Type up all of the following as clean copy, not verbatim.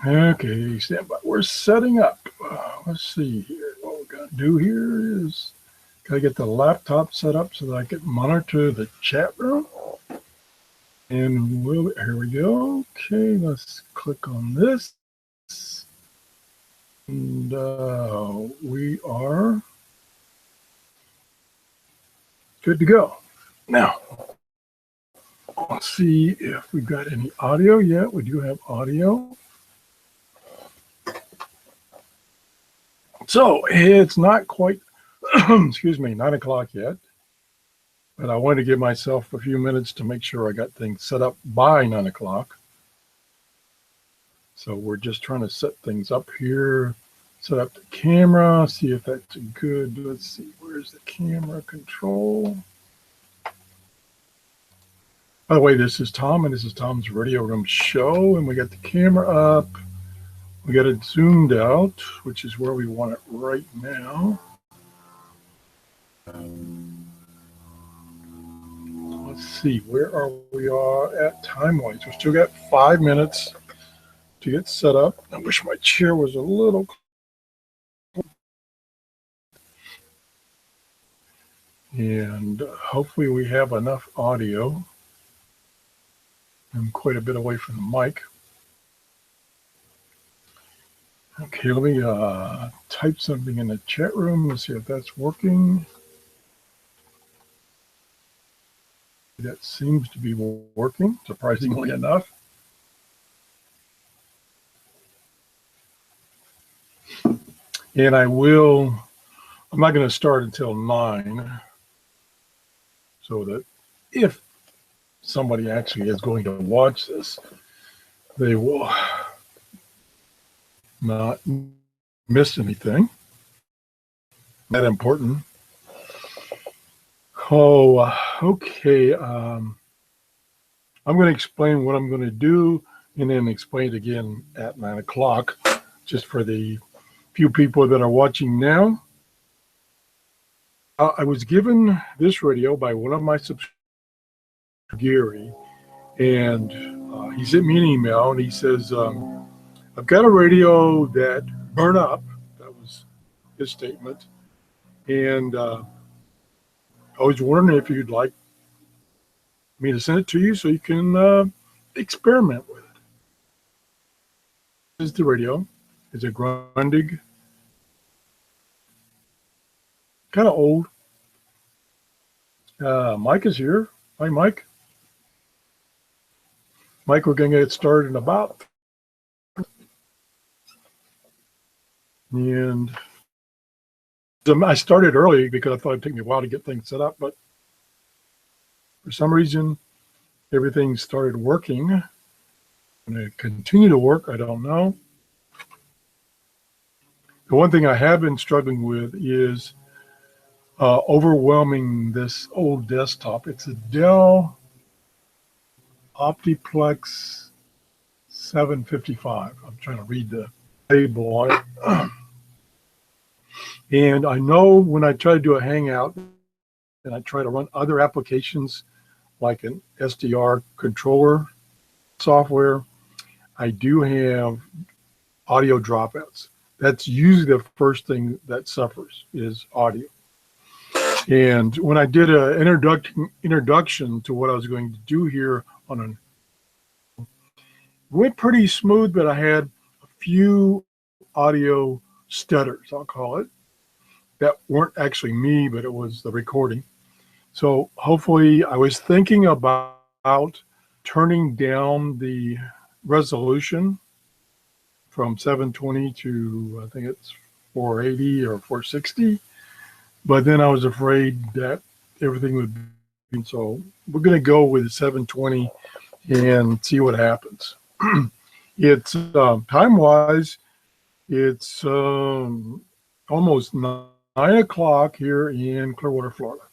Okay, stand by. We're setting up. Let's see here. What we got to do here is got to get the laptop set up so that I can monitor the chat room. And here we go. Okay, let's click on this. And we are good to go. Now, let's see if we've got any audio yet. We do have audio. So it's not quite, excuse me, 9 o'clock yet, but I wanted to give myself a few minutes to make sure I got things set up by 9 o'clock. So we're just trying to set things up here, set up the camera, see if that's good. Let's see, where's the camera control? By the way, this is Tom, and this is Tom's Radio Room Show, and we got the camera up. We got it zoomed out, which is where we want it right now. Let's see, where are we at time-wise? We still got 5 minutes to get set up. I wish my chair was a little closer. And hopefully we have enough audio. I'm quite a bit away from the mic. Okay, let me type something in the chat room and see if that's working. That seems to be working, surprisingly enough. And I'm not going to start until 9, so that if somebody actually is going to watch this, they will not miss anything. That important. Oh, okay. I'm going to explain what I'm going to do and then explain it again at 9 o'clock, just for the few people that are watching now. I was given this radio by one of my subscribers, Gary, and he sent me an email and he says, I've got a radio that burned up. That was his statement. And I was wondering if you'd like me to send it to you so you can experiment with it. This is the radio. It's a Grundig. Kind of old. Mike is here. Hi, Mike. Mike, we're going to get started in about. And I started early because I thought it'd take me a while to get things set up, but for some reason, everything started working. And it continue to work, I don't know. The one thing I have been struggling with is overwhelming this old desktop. It's a Dell Optiplex 755. I'm trying to read the label on it. And I know when I try to do a Hangout and I try to run other applications like an SDR controller software, I do have audio dropouts. That's usually the first thing that suffers is audio. And when I did an introduction to what I was going to do here it went pretty smooth, but I had a few audio stutters, I'll call it, that weren't actually me, but it was the recording. So hopefully, I was thinking about turning down the resolution from 720 to, I think it's 480 or 460. But then I was afraid that everything would be, so we're going to go with 720 and see what happens. It's time-wise, it's almost 9 o'clock here in Clearwater, Florida.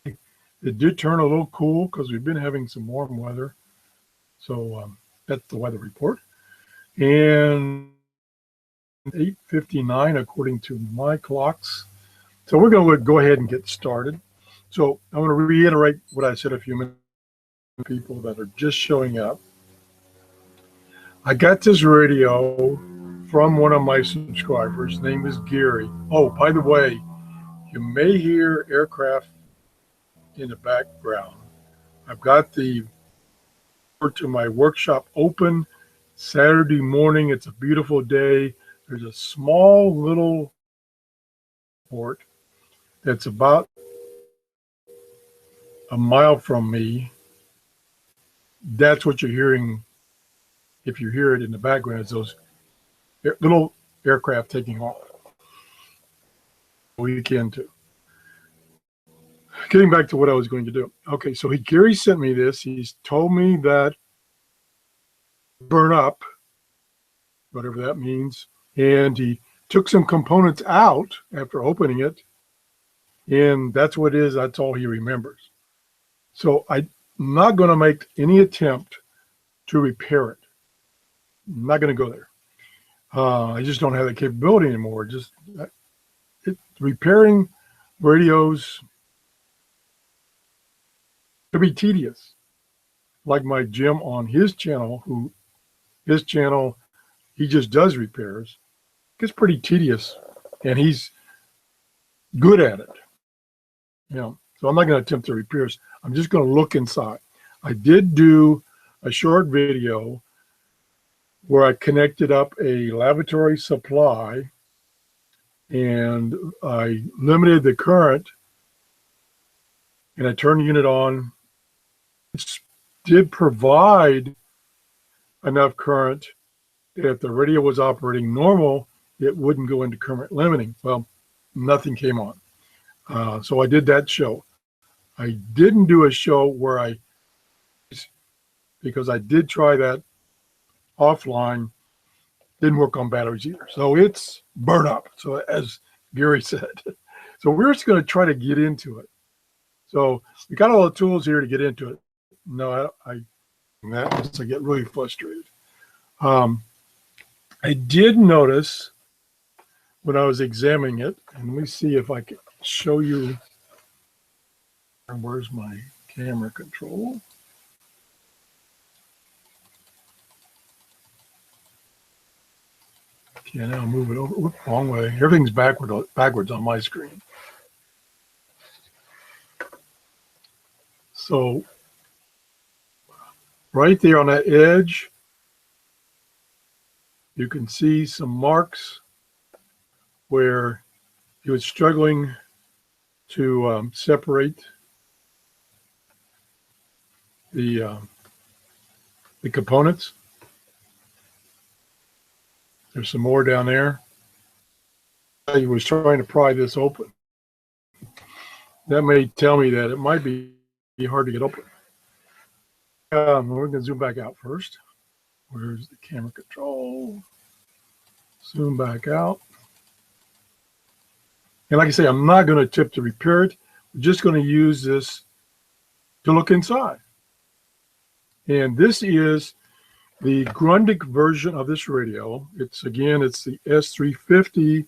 It did turn a little cool because we've been having some warm weather. So that's the weather report. And 8:59 according to my clocks. So we're going to go ahead and get started. So I want to reiterate what I said a few minutes ago to people that are just showing up. I got this radio from one of my subscribers. His name is Gary. Oh, by the way, you may hear aircraft in the background. I've got the door to my workshop open. Saturday morning, it's a beautiful day. There's a small little port that's about a mile from me. That's what you're hearing. If you hear it in the background, it's those little aircraft taking off. Weekend too. Getting back to what I was going to do. Okay, so Gary sent me this. He's told me that burn up, whatever that means, and he took some components out after opening it, and that's what it is. That's all he remembers. So I'm not going to make any attempt to repair it. I'm not going to go there. I just don't have the capability anymore. Repairing radios could be tedious. Like my Jim on his channel, he just does repairs. It's pretty tedious, and he's good at it. So I'm not going to attempt the repairs. I'm just going to look inside. I did do a short video where I connected up a lavatory supply, and I limited the current, and I turned the unit on. It did provide enough current that if the radio was operating normal, it wouldn't go into current limiting. Well, nothing came on. So I did that show. I didn't do a show because I did try that offline, didn't work on batteries either. So it's burn up. So as Gary said, so we're just going to try to get into it. So we got all the tools here to get into it. No, I get really frustrated. I did notice when I was examining it, and let me see if I can show you. Where's my camera control? Okay, now move it over. Whoop, wrong way. Everything's backwards on my screen. So right there on that edge, you can see some marks where he was struggling to separate the components. There's some more down there. He was trying to pry this open. That may tell me that it might be hard to get open. We're going to zoom back out first. Where's the camera control? Zoom back out. And like I say, I'm not going to attempt to repair it. We're just going to use this to look inside. And this is the Grundig version of this radio. It's the S350.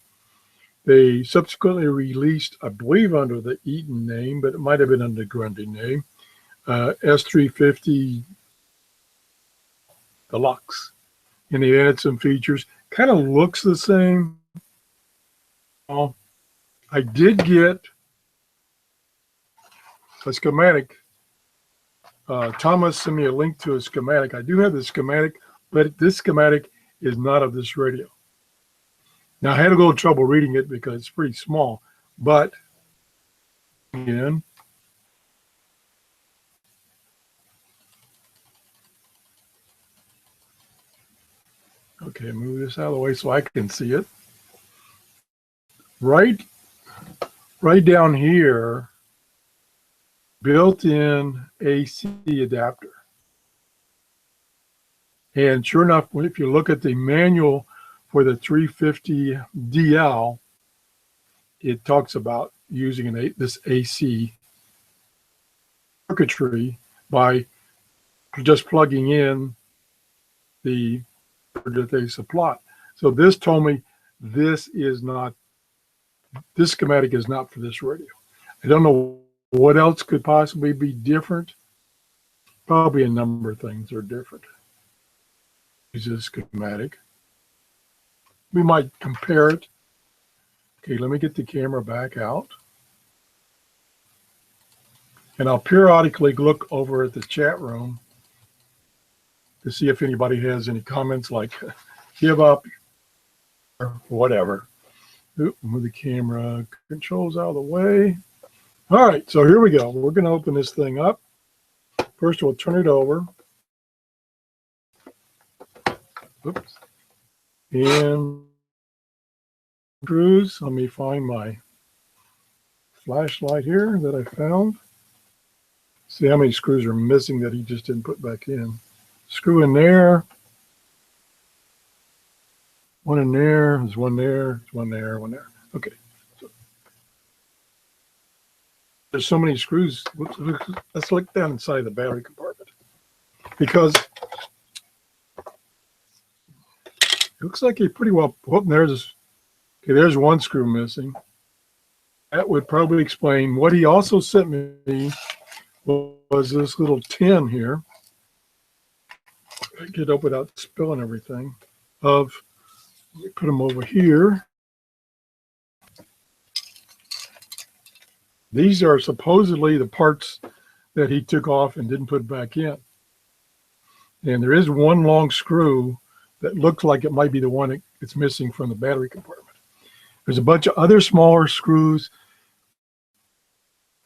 They subsequently released, I believe, under the Eaton name, but it might have been under the Grundig name, S350 Deluxe. And they added some features. Kind of looks the same. I did get a schematic. Thomas sent me a link to a schematic. I do have the schematic, but this schematic is not of this radio. Now, I had a little trouble reading it because it's pretty small, but again, okay, move this out of the way so I can see it. Right down here, built-in AC adapter. And sure enough, if you look at the manual for the 350 DL, it talks about using this AC circuitry by just plugging in the that they supply. So this told me this schematic is not for this radio. I don't know what else could possibly be different. Probably a number of things are different. use this schematic. We might compare it. Okay, let me get the camera back out. And I'll periodically look over at the chat room to see if anybody has any comments like give up or whatever. Oop, move the camera controls out of the way. All right, so here we go. We're going to open this thing up. First, we'll turn it over. Oops. And screws. Let me find my flashlight here that I found. See how many screws are missing that he just didn't put back in. Screw in there. One in there. There's one there. There's one there. One there. Okay. So there's so many screws. Let's look down inside the battery compartment because it looks like he pretty well. Oh, there's one screw missing. That would probably explain what he also sent me. Was this little tin here, get up without spilling everything, of, let me put them over here. These are supposedly the parts that he took off and didn't put back in. And there is one long screw that looks like it might be the one that's missing from the battery compartment. There's a bunch of other smaller screws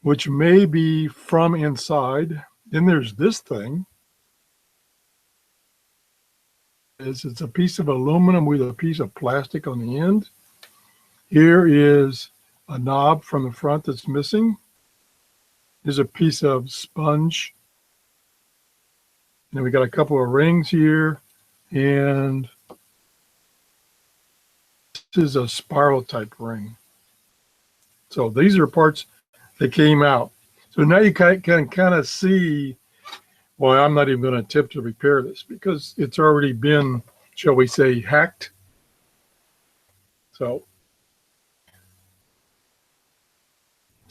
which may be from inside. Then there's this thing. It's a piece of aluminum with a piece of plastic on the end. Here is a knob from the front that's missing. There's a piece of sponge. And then we got a couple of rings here. And this is a spiral type ring. So these are parts that came out. So now you can kind of see why I'm not even going to attempt to repair this, because it's already been, shall we say, hacked. So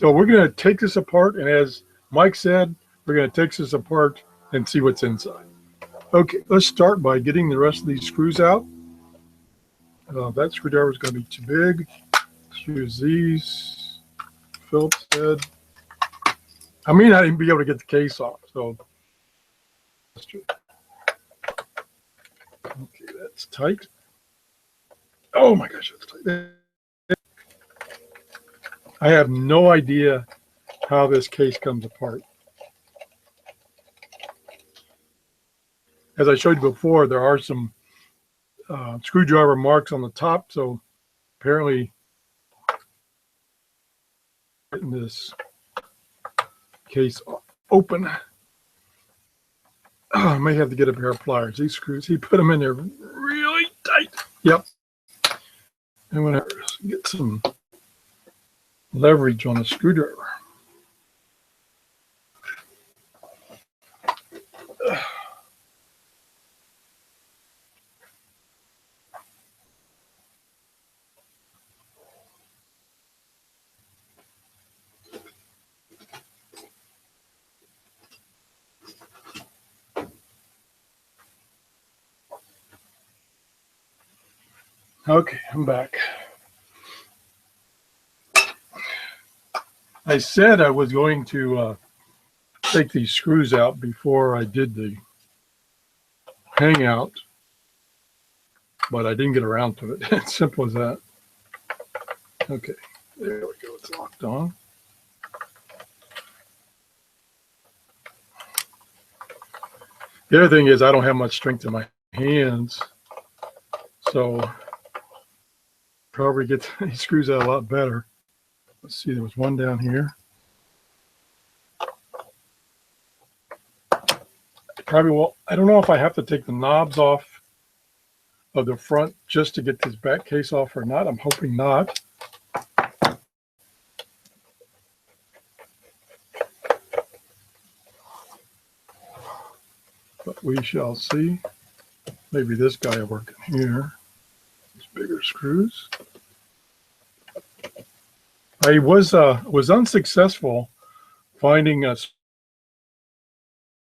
we're going to take this apart, and as Mike said, we're going to take this apart and see what's inside. Okay, let's start by getting the rest of these screws out. That screwdriver is going to be too big. Let's use these. Phillips head. I may not even be able to get the case off, so that's true. Okay, that's tight. Oh my gosh, that's tight. I have no idea how this case comes apart. As I showed you before, there are some screwdriver marks on the top, so apparently getting this case open. Oh, I may have to get a pair of pliers. These screws, he put them in there really tight. Yep. I'm going to get some leverage on the screwdriver. Okay, I'm back. I said I was going to take these screws out before I did the hangout, but I didn't get around to it. It's simple as that. Okay, there we go. It's locked on. The other thing is I don't have much strength in my hands, so probably get these screws out a lot better. Let's see, there was one down here. Probably will. I don't know if I have to take the knobs off of the front just to get this back case off or not. I'm hoping not. But we shall see. Maybe this guy will work in here. These bigger screws. I was unsuccessful finding a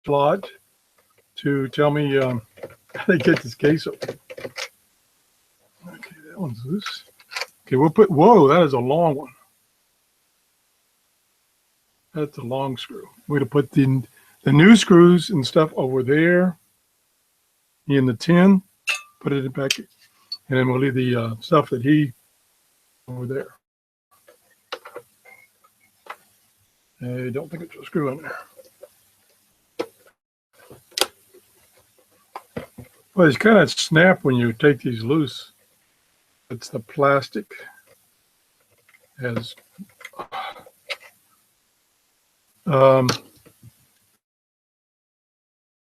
slot to tell me Gotta get this case open. Okay, that one's loose. Okay, we'll put, whoa, that is a long one. That's a long screw. We're gonna put the new screws and stuff over there in the tin, put it back, and then we'll leave the stuff that he over there. I don't think it's a screw in there. Well, it's kind of snap when you take these loose. It's the plastic has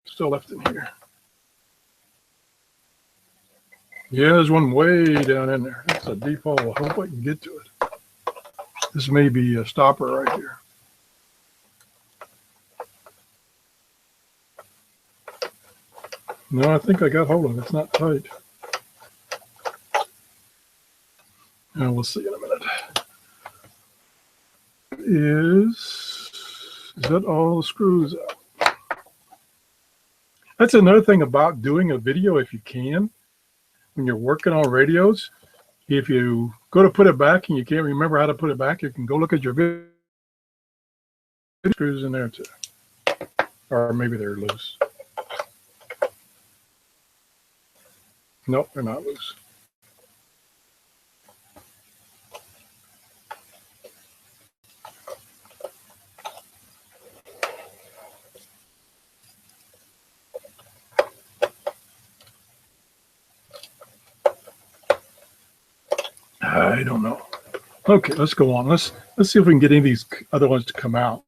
still left in here. Yeah, there's one way down in there. That's a deep hole. I hope I can get to it. This may be a stopper right here. No, I think I got hold of it. It's not tight. And we'll see in a minute. Is that all the screws out? That's another thing about doing a video if you can. When you're working on radios, if you go to put it back and you can't remember how to put it back, you can go look at your video. Screws in there too. Or maybe they're loose. Nope, they're not loose. I don't know. Okay, let's go on. Let's see if we can get any of these other ones to come out.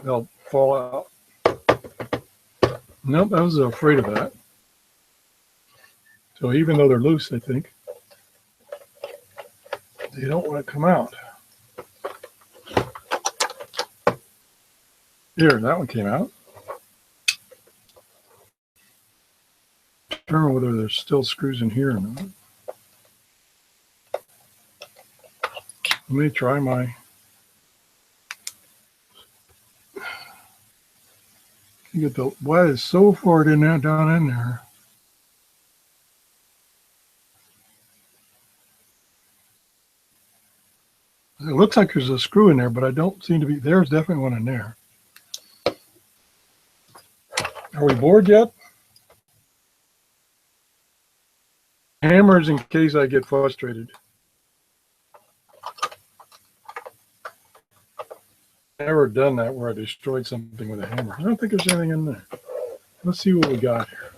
They'll fall out. Nope, I was afraid of that. So even though they're loose, I think they don't want to come out. Here, that one came out. Determine whether there's still screws in here or not. Let me try my. You get the why is so far in there, down in there. It looks like there's a screw in there, but I don't seem to be. There's definitely one in there. Are we bored yet? Hammers in case I get frustrated. Never done that where I destroyed something with a hammer. I don't think there's anything in there. Let's see what we got here.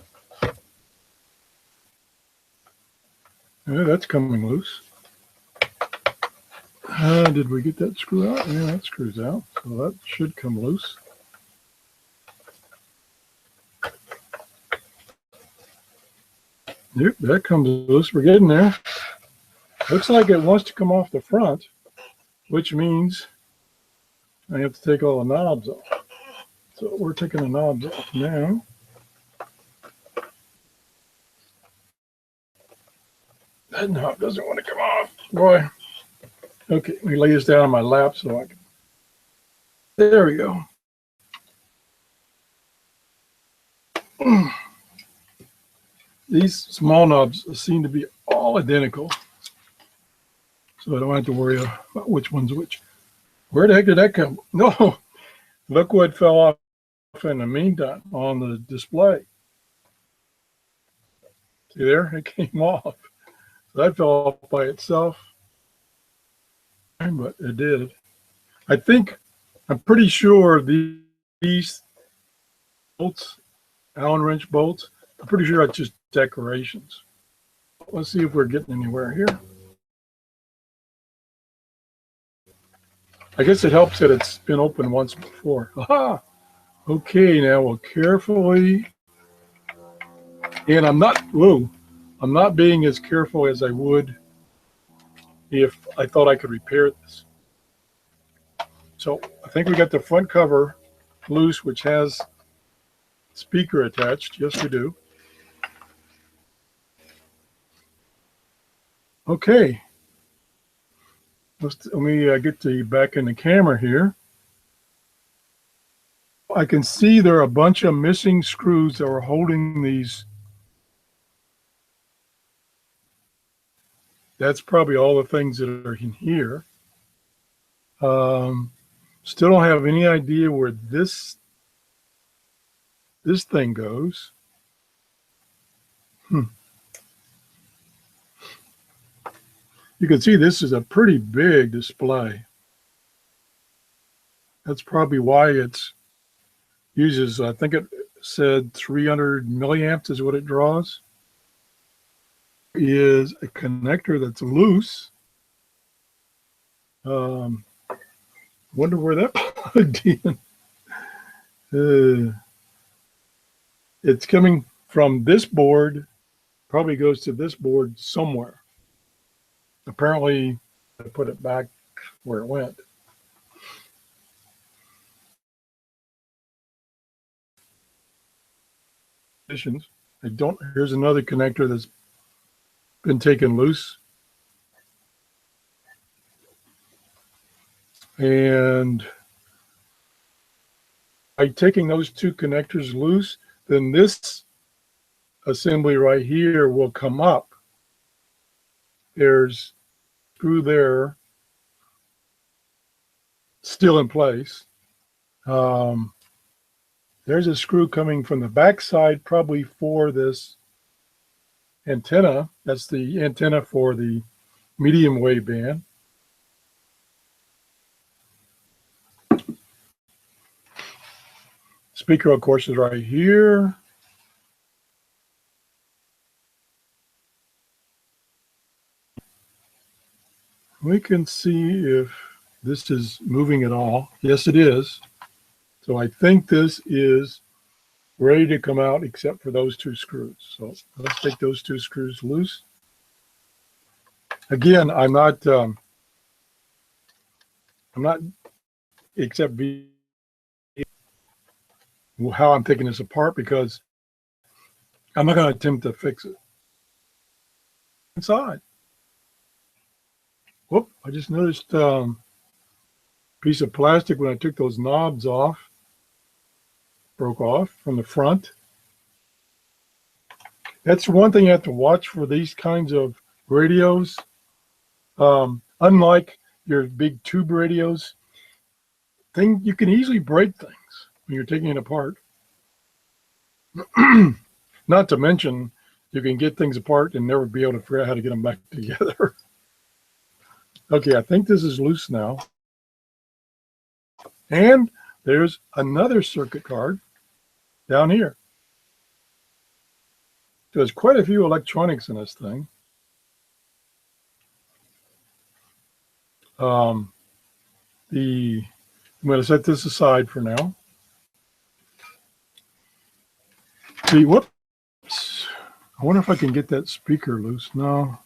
Yeah, that's coming loose. Did we get that screw out? Yeah, that screws out. So that should come loose. Yep, that comes loose. We're getting there. Looks like it wants to come off the front, which means I have to take all the knobs off. So we're taking the knobs off now. That knob doesn't want to come off. Boy. Okay, let me lay this down on my lap so I can. There we go. These small knobs seem to be all identical. So I don't have to worry about which one's which. Where the heck did that come? No, look what fell off in the meantime on the display. See there? It came off. So that fell off by itself. But it did. I'm pretty sure these bolts, Allen wrench bolts, I'm pretty sure that's just decorations. Let's see if we're getting anywhere here. I guess it helps that it's been open once before. Aha! Okay, now we'll carefully, and I'm not being as careful as I would if I thought I could repair this. So I think we got the front cover loose, which has speaker attached. Yes, we do. Okay. Let me get the back in the camera here. I can see there are a bunch of missing screws that are holding these. That's probably all the things that are in here. Still don't have any idea where this thing goes. You can see this is a pretty big display. That's probably why it's uses, I think it said 300 milliamps is what it draws. Is a connector that's loose. Wonder where that plugged in. It's coming from this board, probably goes to this board somewhere. Apparently, I put it back where it went. Here's another connector that's been taken loose. And by taking those two connectors loose, then this assembly right here will come up. There's a screw there, still in place. There's a screw coming from the back side, probably for this antenna. That's the antenna for the medium wave band. Speaker, of course, is right here. We can see if this is moving at all. Yes, it is. So I think this is ready to come out except for those two screws. So let's take those two screws loose. Again, I'm not except how I'm taking this apart, because I'm not going to attempt to fix it. Inside. Whoop, I just noticed a piece of plastic when I took those knobs off. Broke off from the front. That's one thing you have to watch for these kinds of radios. Unlike your big tube radios, you can easily break things when you're taking it apart. Not to mention, you can get things apart and never be able to figure out how to get them back together. Okay, I think this is loose now. And there's another circuit card down here. There's quite a few electronics in this thing. I'm going to set this aside for now. See, whoops. I wonder if I can get that speaker loose. No,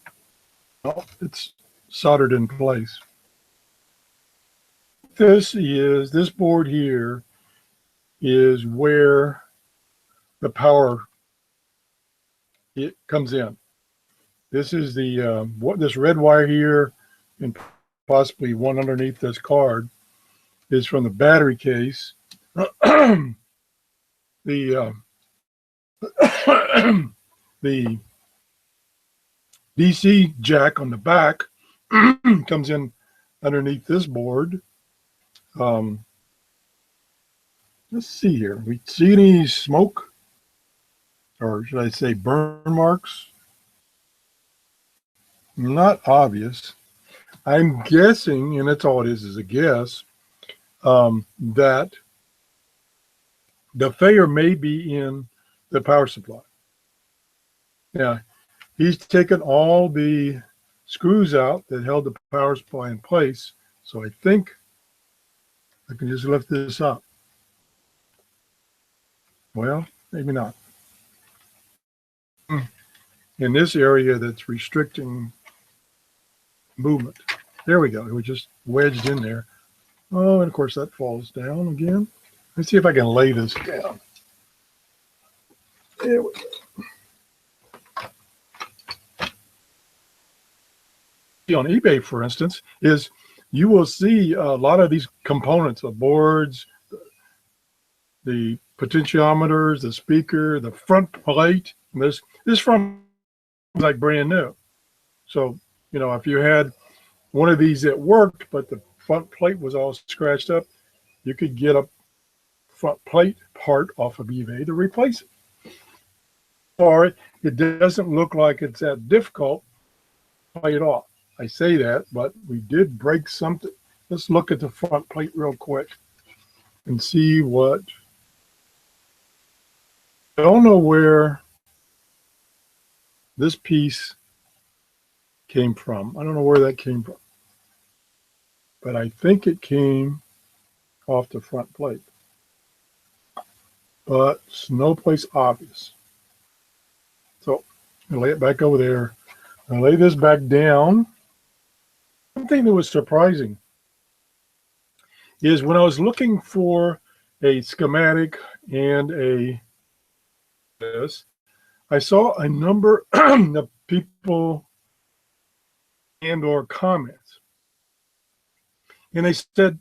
it's soldered in place. This board here is where the power comes in. This is the this red wire here, and possibly one underneath this card, is from the battery case. The DC jack on the back comes in underneath this board. Let's see here. We see any smoke, or should I say burn marks? Not obvious. I'm guessing, and that's all it is a guess, that the failure may be in the power supply. Yeah, he's taken all the screws out that held the power supply in place. So I think I can just lift this up. Well, maybe not. In this area that's restricting movement. There we go. It was just wedged in there. Oh, and of course that falls down again. Let's see if I can lay this down. There we go. On eBay, for instance, is you will see a lot of these components of boards, the potentiometers, the speaker, the front plate. And this front was like brand new. So, if you had one of these that worked, but the front plate was all scratched up, you could get a front plate part off of eBay to replace it. Or it doesn't look like it's that difficult to play it off. I say that, but we did break something. Let's look at the front plate real quick and see what. I don't know where this piece came from. I don't know where that came from, but I think it came off the front plate. But it's no place obvious. So I'm gonna lay it back over there. I lay this back down. One thing that was surprising is when I was looking for a schematic and I saw a number of people and or comments. And they said,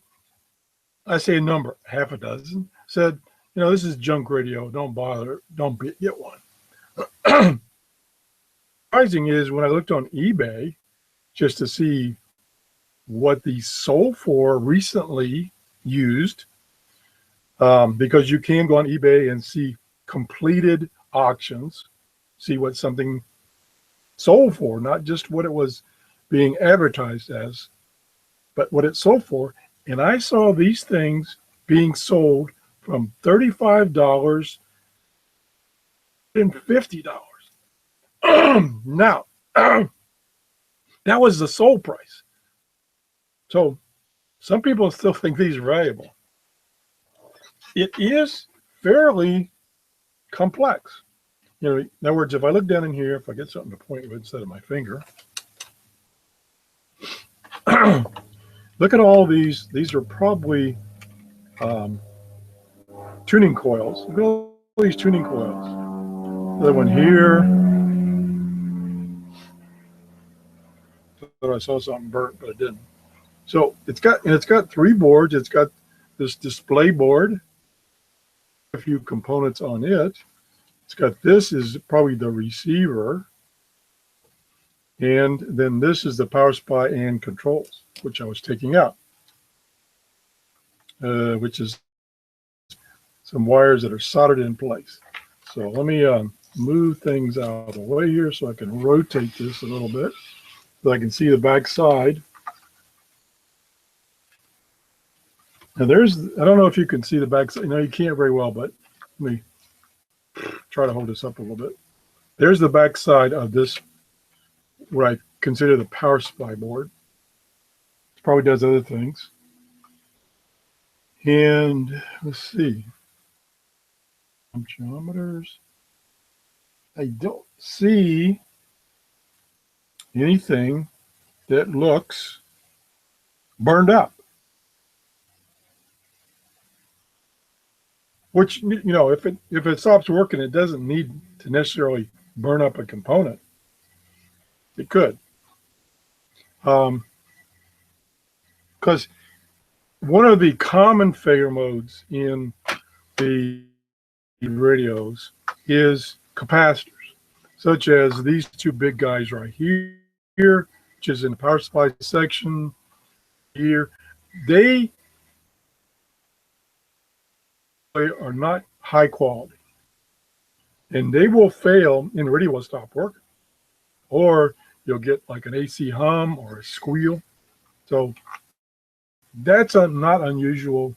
I say a number, half a dozen, said, this is junk radio. Don't bother. Don't get one. Surprising is when I looked on eBay just to see what these sold for recently used, because you can go on eBay and see completed auctions, see what something sold for, not just what it was being advertised as, but what it sold for. And I saw these things being sold from $35 and $50. Now, that was the sold price. So some people still think these are valuable. It is fairly complex. In other words, if I look down in here, if I get something to point with instead of my finger, look at all these. These are probably tuning coils. Look at all these tuning coils. Another one here. Thought I saw something burnt, but it didn't. So it's got 3 boards. It's got this display board, a few components on it. It's got, this is probably the receiver. And then this is the power supply and controls, which I was taking out, which is some wires that are soldered in place. So let me move things out of the way here so I can rotate this a little bit so I can see the back side. Now I don't know if you can see the back side. No, you can't very well, but let me try to hold this up a little bit. There's the back side of this, what I consider the power supply board. It probably does other things. And let's see. Potentiometers. I don't see anything that looks burned up. Which, if it stops working, it doesn't need to necessarily burn up a component. It could. Because one of the common failure modes in the radios is capacitors, such as these 2 big guys right here, which is in the power supply section here. They are not high quality, and they will fail and the radio will stop working, or you'll get like an AC hum or a squeal. So that's not unusual,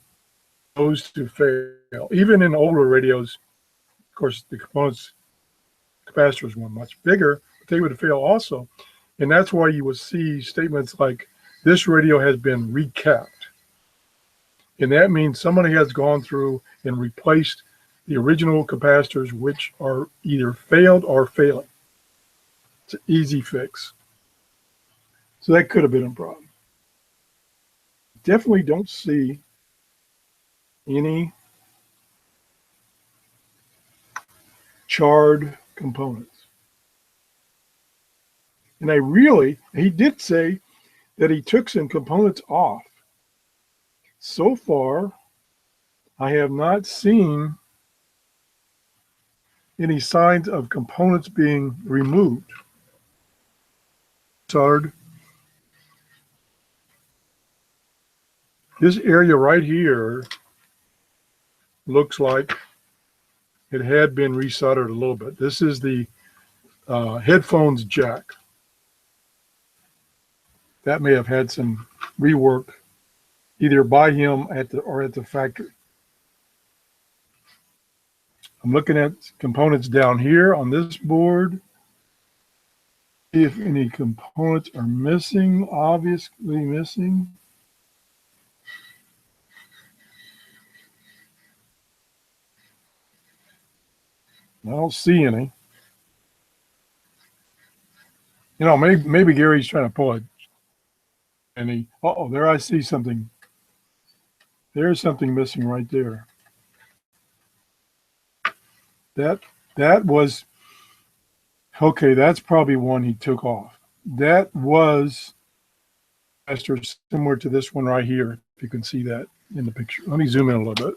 those to fail. Even in older radios, of course, the capacitors were much bigger, but they would fail also. And that's why you would see statements like, this radio has been recapped. And that means somebody has gone through and replaced the original capacitors, which are either failed or failing. It's an easy fix. So that could have been a problem. Definitely don't see any charred components. And he did say that he took some components off. So far, I have not seen any signs of components being removed. Soldered. This area right here looks like it had been resoldered a little bit. This is the headphones jack. That may have had some rework either by him or at the factory. I'm looking at components down here on this board. See if any components are missing, obviously missing. I don't see any. You know, maybe Gary's trying to pull it. And uh-oh, there I see something. There's something missing right there. That was, okay, that's probably one he took off. That was similar to this one right here, if you can see that in the picture. Let me zoom in a little bit.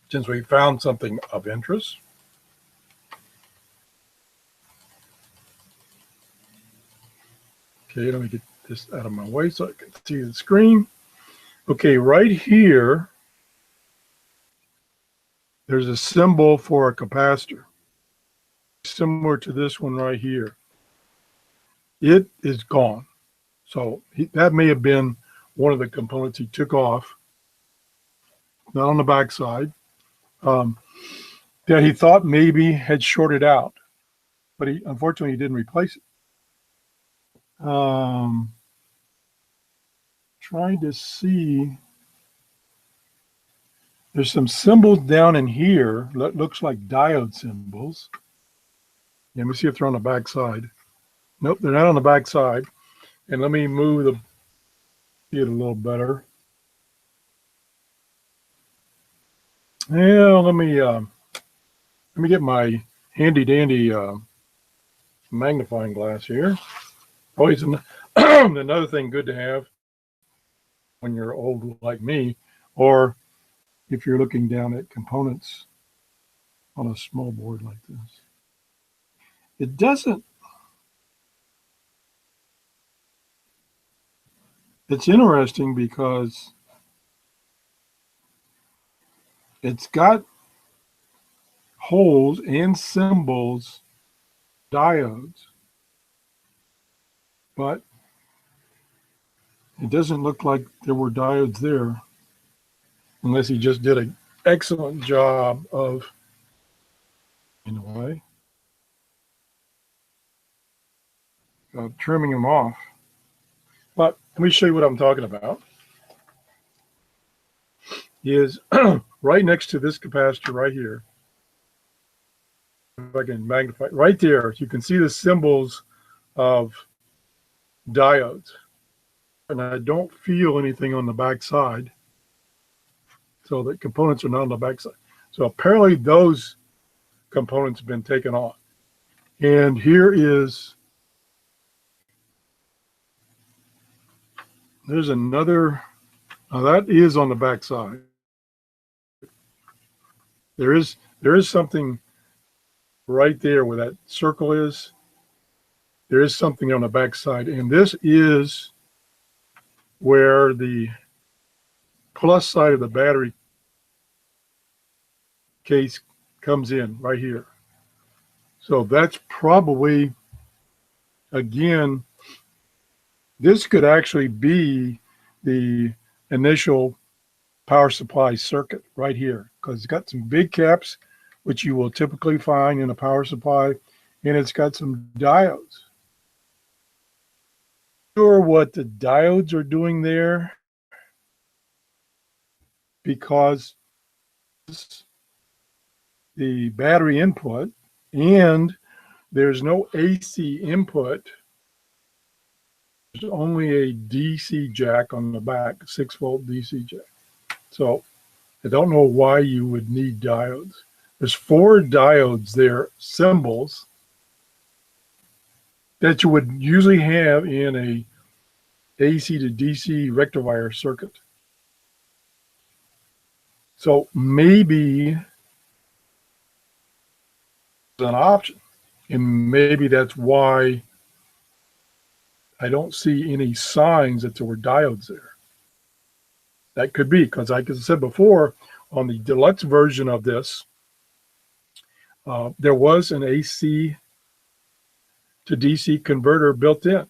Since we found something of interest. Okay, let me get this out of my way so I can see the screen. Okay, right here, there's a symbol for a capacitor, similar to this one right here. It is gone. So that may have been one of the components he took off, not on the back side, that he thought maybe had shorted out, but unfortunately he didn't replace it. Trying to see, there's some symbols down in here that looks like diode symbols. Let me see if they're on the back side. Nope, they're not on the back side. And let me move see it a little better. Yeah, let me get my handy dandy magnifying glass here. Always another thing good to have when you're old like me, or if you're looking down at components on a small board like this. It doesn't, it's interesting because it's got holes and symbols, diodes, but it doesn't look like there were diodes there, unless he just did an excellent job of, in a way, trimming them off. But let me show you what I'm talking about. Is right next to this capacitor right here. If I can magnify right there, you can see the symbols of diodes. And I don't feel anything on the back side. So the components are not on the back side. So apparently those components have been taken off. And here is, there's another, now that is on the back side. There is something right there where that circle is. There is something on the back side, and this is where the plus side of the battery case comes in right here. So that's probably, again, this could actually be the initial power supply circuit right here, because it's got some big caps, which you will typically find in a power supply, and it's got some diodes. Sure what the diodes are doing there, because the battery input, and there's no AC input. There's only a DC jack on the back, 6-volt DC jack. So I don't know why you would need diodes. There's 4 diodes there, symbols, that you would usually have in a AC to DC rectifier circuit. So maybe it's an option, and maybe that's why I don't see any signs that there were diodes there. That could be because, like I said before, on the deluxe version of this, there was an AC to DC converter built in.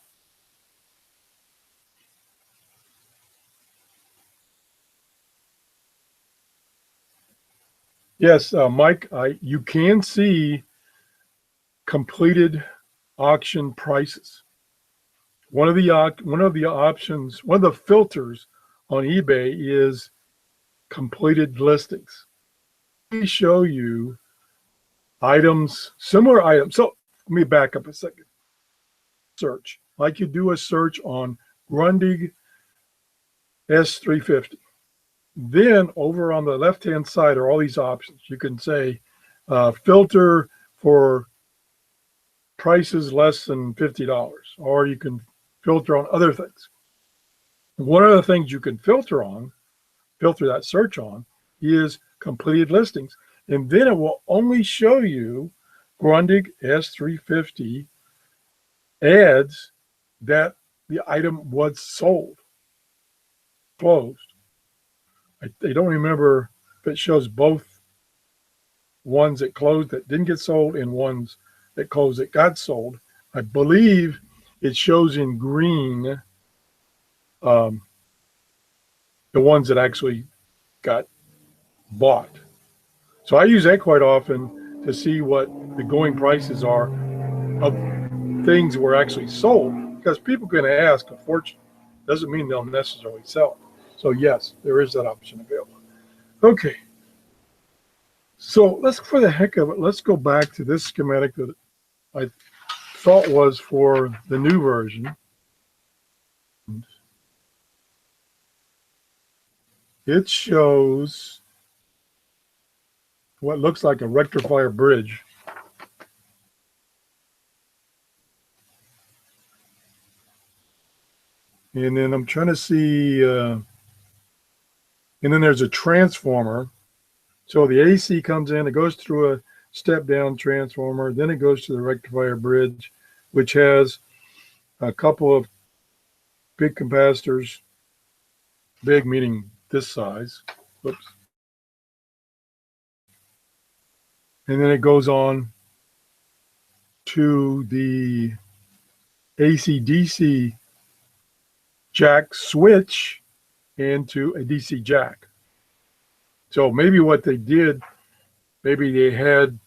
Yes, Mike, you can see completed auction prices. One of the options, one of the filters on eBay is completed listings. We show you items, similar items. So let me back up a second. Search, like you do a search on Grundig S350. Then over on the left-hand side are all these options. You can say filter for prices less than $50, or you can filter on other things. One of the things you can filter that search on, is completed listings. And then it will only show you Grundig S350 ads that the item was sold, closed. I don't remember if it shows both ones that closed that didn't get sold and ones that closed that got sold. I believe it shows in green the ones that actually got bought. So I use that quite often to see what the going prices are of things that were actually sold, because people can ask a fortune. Doesn't mean they'll necessarily sell it. So yes, there is that option available. Okay. So let's, for the heck of it, let's go back to this schematic that I thought was for the new version. It shows what looks like a rectifier bridge. And then I'm trying to see, and then there's a transformer. So the AC comes in, it goes through a step-down transformer, then it goes to the rectifier bridge, which has a couple of big capacitors, big meaning this size. Whoops. And then it goes on to the AC-DC jack switch into a DC jack. So maybe what they did, maybe they had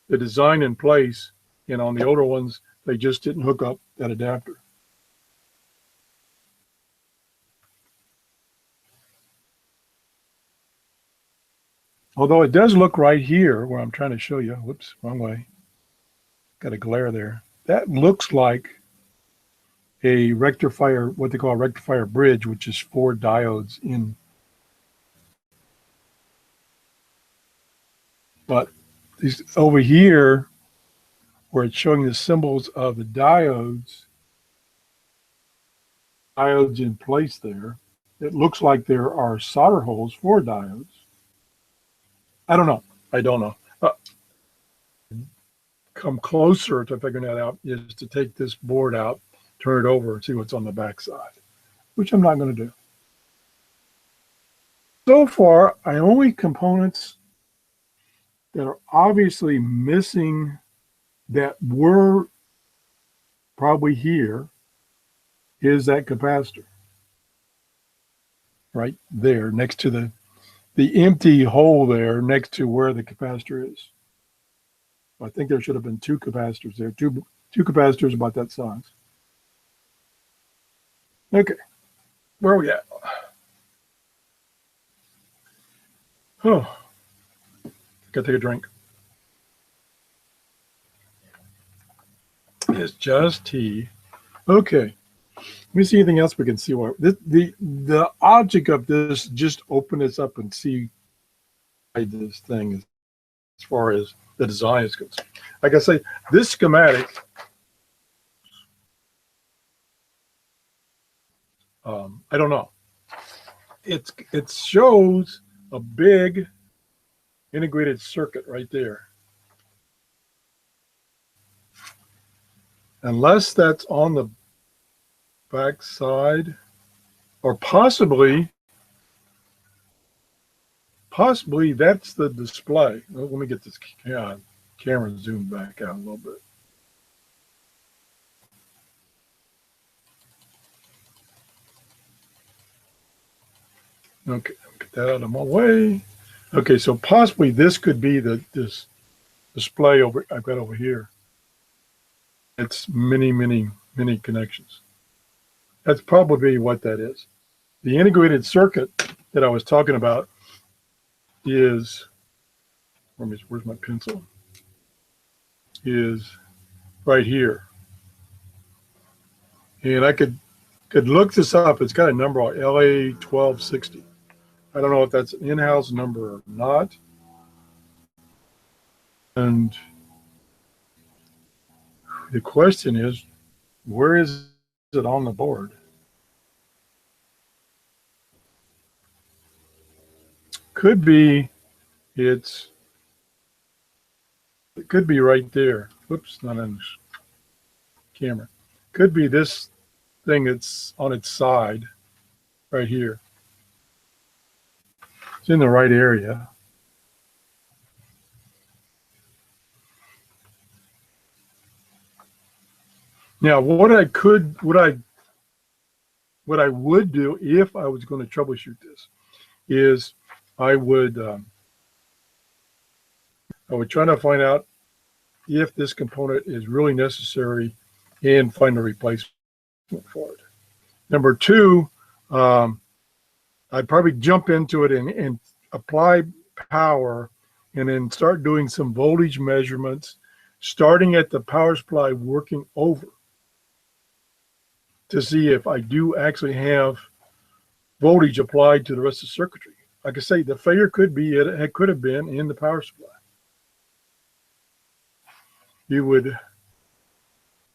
the design in place, and on the older ones, they just didn't hook up that adapter. Although it does look right here where I'm trying to show you, whoops, wrong way. Got a glare there. That looks like a rectifier, what they call a rectifier bridge, which is 4 diodes in. But these over here, where it's showing the symbols of the diodes in place there, it looks like there are solder holes for diodes. I don't know. I don't know. Come closer to figuring that out is to take this board out, turn it over, and see what's on the back side, which I'm not going to do. So far, I only components that are obviously missing that were probably here is that capacitor right there next to the empty hole there next to where the capacitor is. I think there should have been 2 capacitors there, two capacitors about that size. Okay, where are we at? Oh, gotta take a drink. It's just tea. Okay, let me see anything else we can see. What the object of this, just open this up and see this thing as far as the design is concerned. Like I say, this schematic, I don't know. It shows a big integrated circuit right there. Unless that's on the back side, or possibly that's the display. Let me get this camera zoomed back out a little bit. Okay, get that out of my way. Okay, so possibly this could be this display I've got over here. It's many connections. That's probably what that is. The integrated circuit that I was talking about is, where's my pencil? Is right here. And I could look this up. It's got a number on LA1260. I don't know if that's an in-house number or not. And the question is, where is it on the board? Could be it could be right there. Whoops, not on this camera. Could be this thing that's on its side right here. It's in the right area. Now, what I would do if I was going to troubleshoot this is I would try to find out if this component is really necessary and find a replacement for it. Number two, I'd probably jump into it and apply power and then start doing some voltage measurements, starting at the power supply, working over to see if I do actually have voltage applied to the rest of the circuitry. Like I say, the failure could be it could have been in the power supply. You would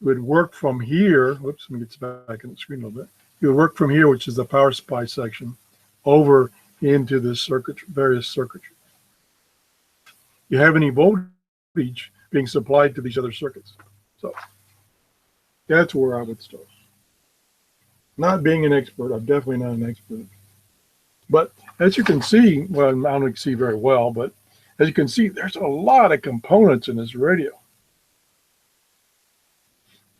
work from here. Whoops, let me get back in the screen a little bit. You would work from here, which is the power supply section, over into the various circuitry. You have any voltage being supplied to these other circuits. So that's where I would start. Not being an expert, I'm definitely not an expert. But as you can see, well, I don't see very well, but as you can see, there's a lot of components in this radio.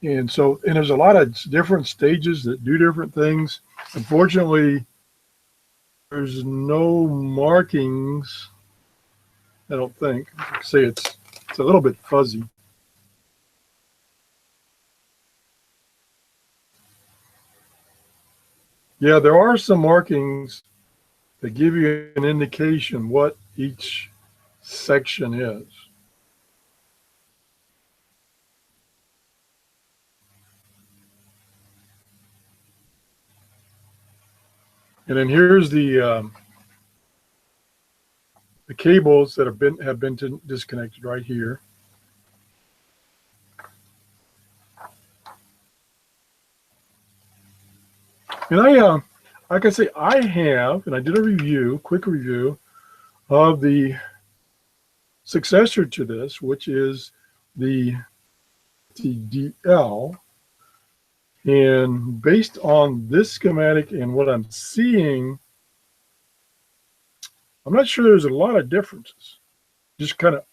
And there's a lot of different stages that do different things. Unfortunately, there's no markings, I don't think. See, it's a little bit fuzzy. Yeah, there are some markings that give you an indication what each section is. And then here's the cables that have been disconnected right here. And like I say, I did a quick review of the successor to this, which is the TDL. And based on this schematic and what I'm seeing, I'm not sure there's a lot of differences. Just kind of,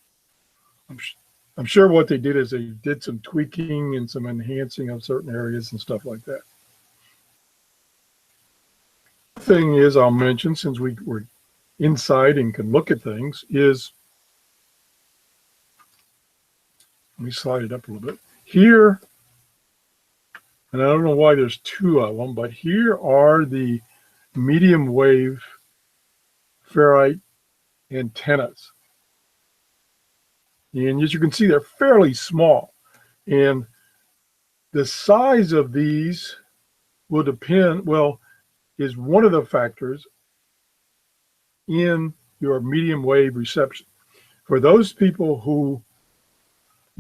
I'm sure what they did is they did some tweaking and some enhancing of certain areas and stuff like that. Thing is, I'll mention, since we're inside and can look at things, is, let me slide it up a little bit here, and I don't know why there's two of them, but here are the medium wave ferrite antennas, and as you can see, they're fairly small, and the size of these will depend, well, is one of the factors in your medium wave reception. For those people who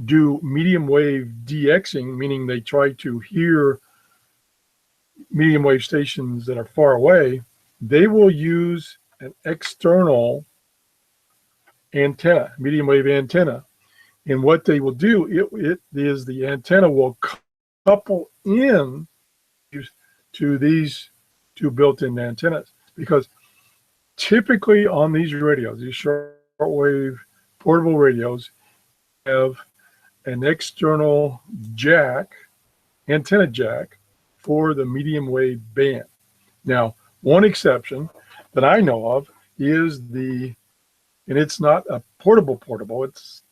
do medium wave DXing, meaning they try to hear medium wave stations that are far away, they will use an external antenna, medium wave antenna. And what they will do, it is the antenna will couple in to these two built-in antennas, because typically on these radios, these shortwave portable radios, have an external jack, antenna jack, for the medium wave band. Now, one exception that I know of is and it's not a portable, it's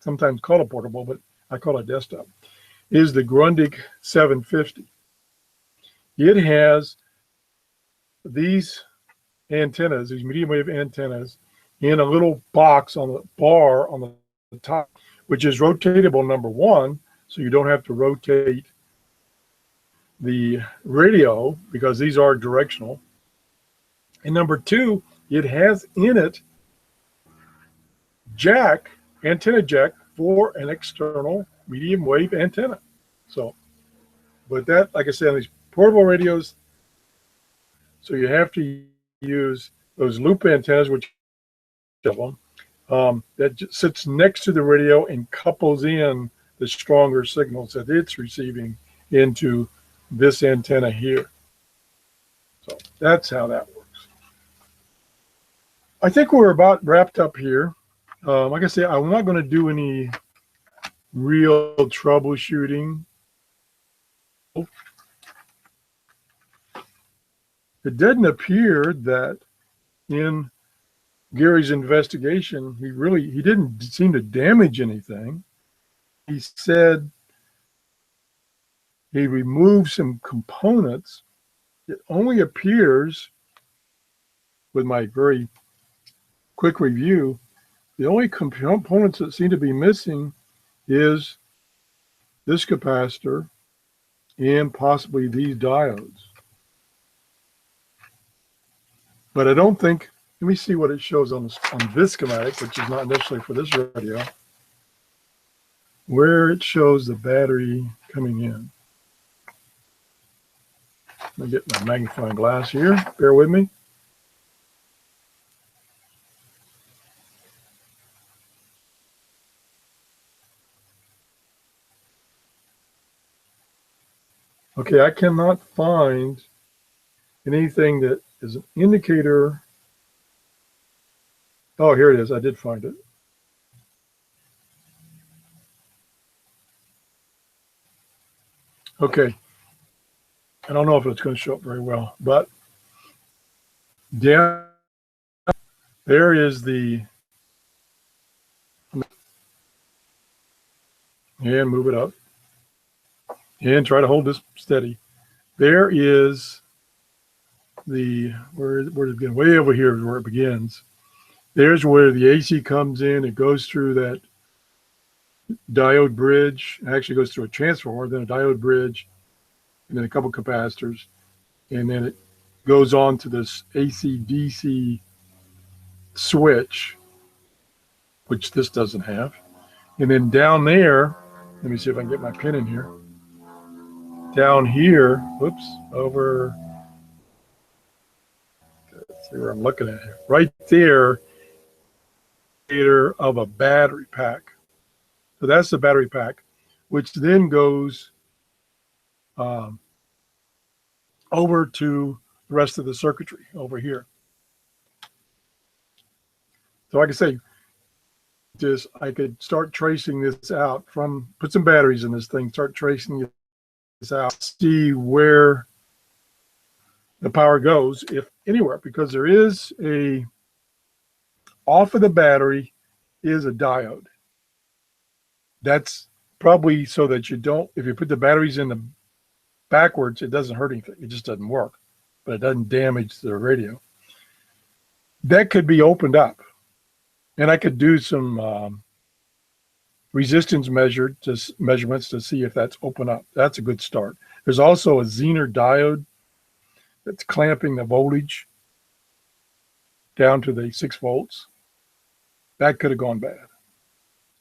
sometimes called a portable, but I call it desktop, is the Grundig 750. It has these antennas, these medium wave antennas, in a little box on the bar on the top, which is rotatable, number one, so you don't have to rotate the radio because these are directional. And number two, it has in it antenna jack for an external medium wave antenna. So, but that, like I said, on these portable radios, so you have to use those loop antennas, which of them, that just sits next to the radio and couples in the stronger signals that it's receiving into this antenna here. So that's how that works. I think we're about wrapped up here. Like I say, I'm not going to do any real troubleshooting. It doesn't appear that in Gary's investigation, he didn't seem to damage anything. He said he removed some components. It only appears, with my very quick review, the only components that seem to be missing is this capacitor and possibly these diodes. But I don't think, let me see what it shows on this schematic, which is not necessarily for this radio, where it shows the battery coming in. Let me get my magnifying glass here. Bear with me. Okay, I cannot find anything that is an indicator. Oh, here it is. I did find it. Okay. I don't know if it's going to show up very well, but down there is and move it up and try to hold this steady. There is where it begins. Way over here is where it begins. There's where the AC comes in. It goes through that diode bridge. It actually goes through a transformer, then a diode bridge, and then a couple capacitors, and then it goes on to this AC/DC switch, which this doesn't have. And then down there, let me see if I can get my pin in here. Down here, whoops, over, let's see where I'm looking at here. Right there, of a battery pack. So that's the battery pack, which then goes over to the rest of the circuitry over here. So like I say, I could start tracing this out put some batteries in this thing, start tracing this out, see where the power goes, if anywhere, because there is off of the battery is a diode. That's probably so that you don't, if you put the batteries in the backwards, it doesn't hurt anything. It just doesn't work, but it doesn't damage the radio. That could be opened up, and I could do some resistance measurements to see if that's open up. That's a good start. There's also a Zener diode that's clamping the voltage down to the 6 volts. That could have gone bad.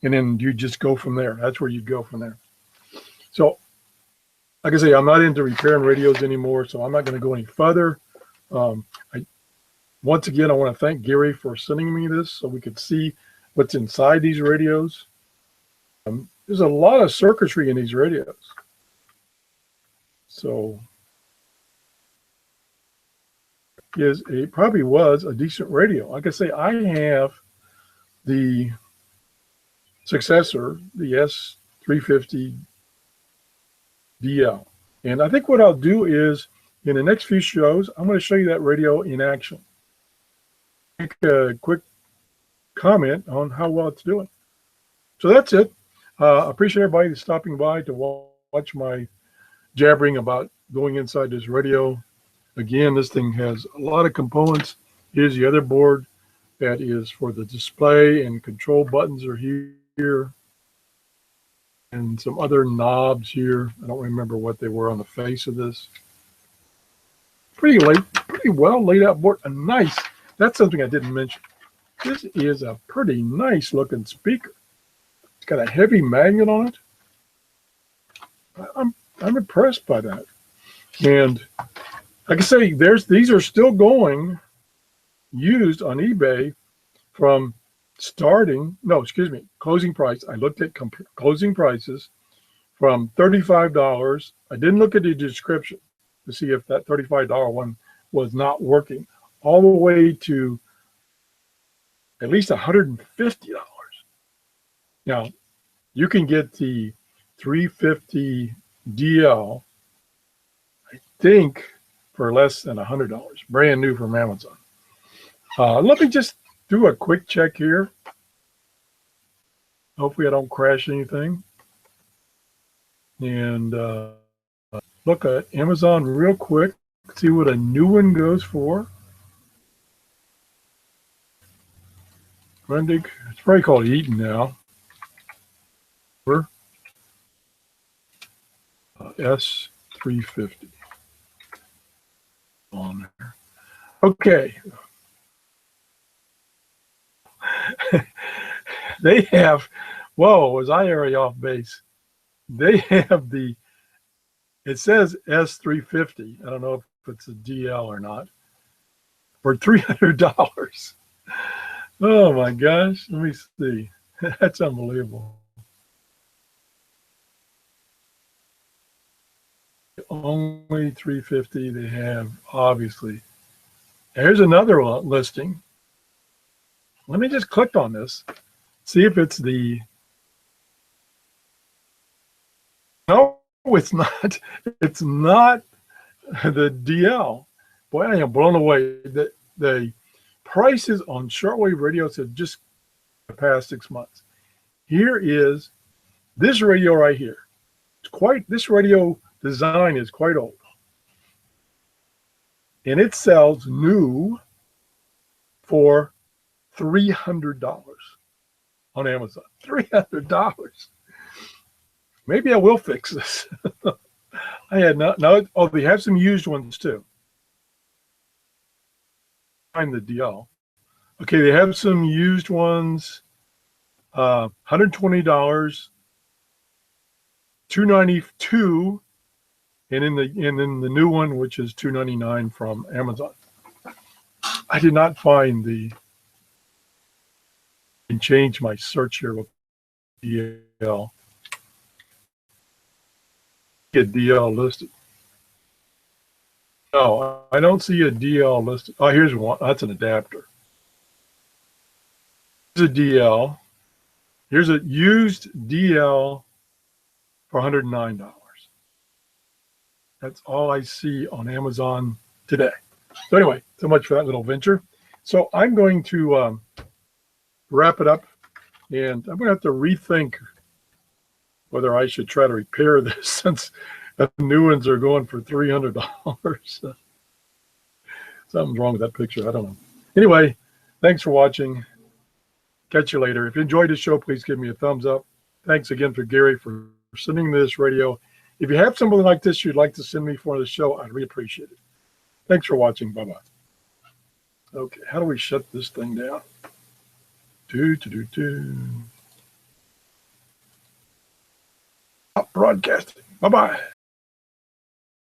And then you just go from there. That's where you go from there. So, like I say, I'm not into repairing radios anymore, so I'm not going to go any further. Once again, I want to thank Gary for sending me this so we could see what's inside these radios. There's a lot of circuitry in these radios. So probably was a decent radio. Like I say, I have the successor, the S350 DL. And I think what I'll do is, in the next few shows, I'm going to show you that radio in action. Make a quick comment on how well it's doing. So that's it. I appreciate everybody stopping by to watch my jabbering about going inside this radio. Again, this thing has a lot of components. Here's the other board that is for the display, and control buttons are here. And some other knobs here. I don't remember what they were on the face of this. Pretty well laid out board. A nice, that's something I didn't mention. This is a pretty nice looking speaker. It's got a heavy magnet on it. I'm impressed by that. And like I say, these are still going, used on eBay from closing price. I looked at closing prices from $35. I didn't look at the description to see if that $35 one was not working, all the way to at least $150. Now, you can get the 350 DL, I think, for less than $100, brand new from Amazon. Let me just do a quick check here. Hopefully I don't crash anything. And look at Amazon real quick, see what a new one goes for. Grundig, it's probably called Eaton now. S350 on there. Okay. They have, whoa, was I already off base? They have it says S350. I don't know if it's a DL or not, for $300. Oh my gosh, let me see. That's unbelievable. Only 350 they have, obviously. Here's another listing. Let me just click on this, see if it's the, no, it's not. It's not the DL. Boy, I am blown away. The prices on shortwave radios have just the past 6 months. Here is this radio right here. This radio design is quite old. And it sells new for $300 on Amazon. $300. Maybe I will fix this. I had not. No, oh, they have some used ones too. Find the DL. Okay, they have some used ones. $120, $292, and in the new one, which is $299 from Amazon. I did not find the. And change my search here with DL. Get DL listed. No, I don't see a DL listed. Oh, here's one. That's an adapter. Here's a DL. Here's a used DL for $109. That's all I see on Amazon today. So anyway, so much for that little venture. So I'm going to wrap it up, and I'm going to have to rethink whether I should try to repair this, since the new ones are going for $300. Something's wrong with that picture. I don't know. Anyway, thanks for watching. Catch you later. If you enjoyed the show, please give me a thumbs up. Thanks again for Gary for sending me this radio. If you have something like this you'd like to send me for the show, I'd really appreciate it. Thanks for watching. Bye-bye. Okay, how do we shut this thing down? Stop broadcasting. Bye-bye.